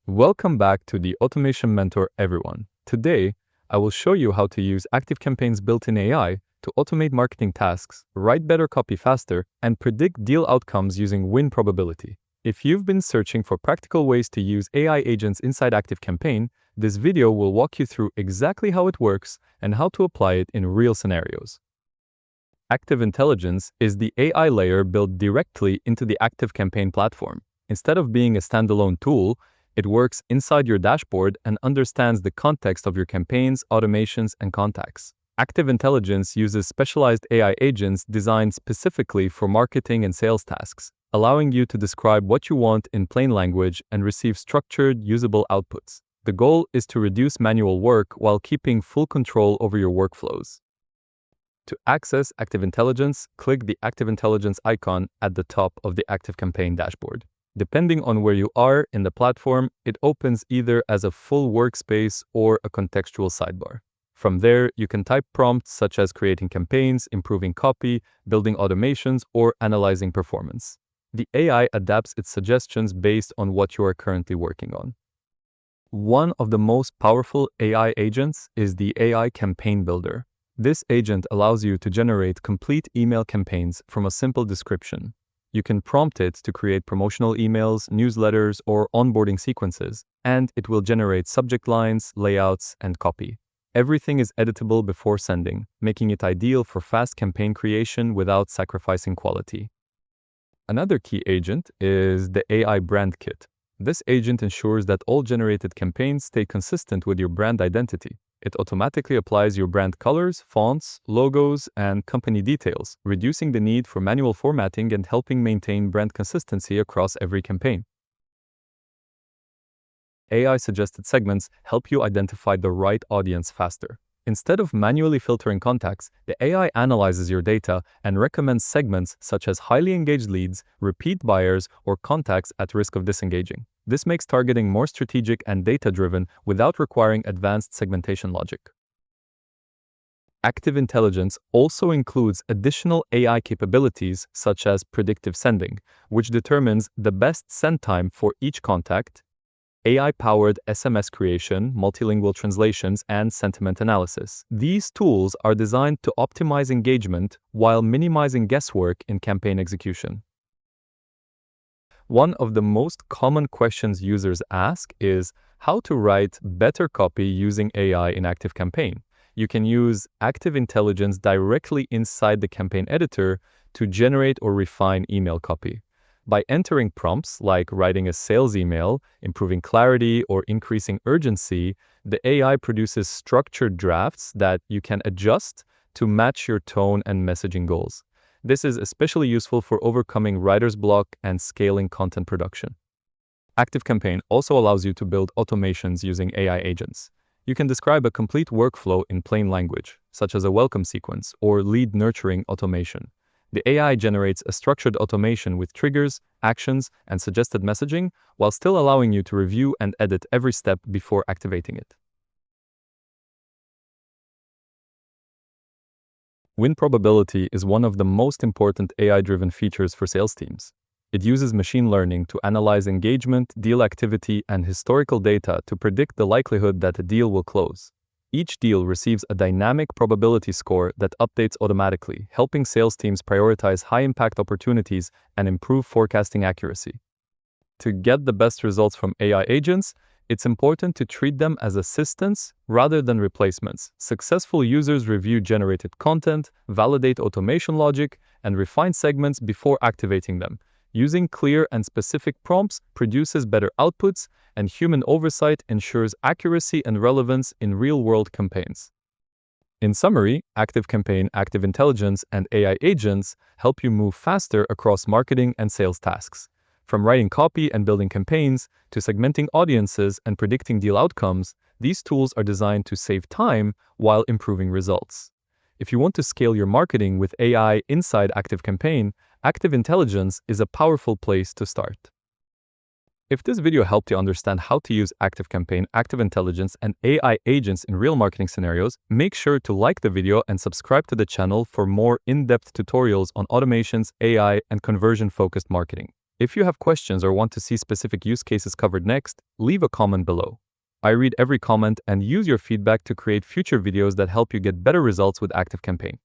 Welcome back to the Automation Mentor, everyone. Today, I will show you how to use ActiveCampaign's built-in AI to automate marketing tasks, write better copy faster, and predict deal outcomes using win probability. If you've been searching for practical ways to use AI agents inside ActiveCampaign, this video will walk you through exactly how it works and how to apply it in real scenarios. Active Intelligence is the AI layer built directly into the ActiveCampaign platform. Instead of being a standalone tool, it works inside your dashboard and understands the context of your campaigns, automations, and contacts. Active Intelligence uses specialized AI agents designed specifically for marketing and sales tasks, allowing you to describe what you want in plain language and receive structured, usable outputs. The goal is to reduce manual work while keeping full control over your workflows. To access Active Intelligence, click the Active Intelligence icon at the top of the ActiveCampaign dashboard. Depending on where you are in the platform, it opens either as a full workspace or a contextual sidebar. From there, you can type prompts such as creating campaigns, improving copy, building automations, or analyzing performance. The AI adapts its suggestions based on what you are currently working on. One of the most powerful AI agents is the AI Campaign Builder. This agent allows you to generate complete email campaigns from a simple description. You can prompt it to create promotional emails, newsletters, or onboarding sequences, and it will generate subject lines, layouts, and copy. Everything is editable before sending, making it ideal for fast campaign creation without sacrificing quality. Another key agent is the AI Brand Kit. This agent ensures that all generated campaigns stay consistent with your brand identity. It automatically applies your brand colors, fonts, logos, and company details, reducing the need for manual formatting and helping maintain brand consistency across every campaign. AI-suggested segments help you identify the right audience faster. Instead of manually filtering contacts, the AI analyzes your data and recommends segments such as highly engaged leads, repeat buyers, or contacts at risk of disengaging. This makes targeting more strategic and data-driven without requiring advanced segmentation logic. Active Intelligence also includes additional AI capabilities such as predictive sending, which determines the best send time for each contact, AI-powered SMS creation, multilingual translations, and sentiment analysis. These tools are designed to optimize engagement while minimizing guesswork in campaign execution. One of the most common questions users ask is how to write better copy using AI in ActiveCampaign. You can use Active Intelligence directly inside the campaign editor to generate or refine email copy. By entering prompts like writing a sales email, improving clarity, or increasing urgency, the AI produces structured drafts that you can adjust to match your tone and messaging goals. This is especially useful for overcoming writer's block and scaling content production. ActiveCampaign also allows you to build automations using AI agents. You can describe a complete workflow in plain language, such as a welcome sequence or lead nurturing automation. The AI generates a structured automation with triggers, actions, and suggested messaging, while still allowing you to review and edit every step before activating it. Win probability is one of the most important AI-driven features for sales teams. It uses machine learning to analyze engagement, deal activity, and historical data to predict the likelihood that a deal will close. Each deal receives a dynamic probability score that updates automatically, helping sales teams prioritize high-impact opportunities and improve forecasting accuracy. To get the best results from AI agents, it's important to treat them as assistants rather than replacements. Successful users review generated content, validate automation logic, and refine segments before activating them. Using clear and specific prompts produces better outputs, and human oversight ensures accuracy and relevance in real-world campaigns. In summary, ActiveCampaign, Active Intelligence, and AI agents help you move faster across marketing and sales tasks. From writing copy and building campaigns to segmenting audiences and predicting deal outcomes, these tools are designed to save time while improving results. If you want to scale your marketing with AI inside ActiveCampaign, Active Intelligence is a powerful place to start. If this video helped you understand how to use ActiveCampaign, Active Intelligence, and AI agents in real marketing scenarios, make sure to like the video and subscribe to the channel for more in-depth tutorials on automations, AI, and conversion-focused marketing. If you have questions or want to see specific use cases covered next, leave a comment below. I read every comment and use your feedback to create future videos that help you get better results with ActiveCampaign.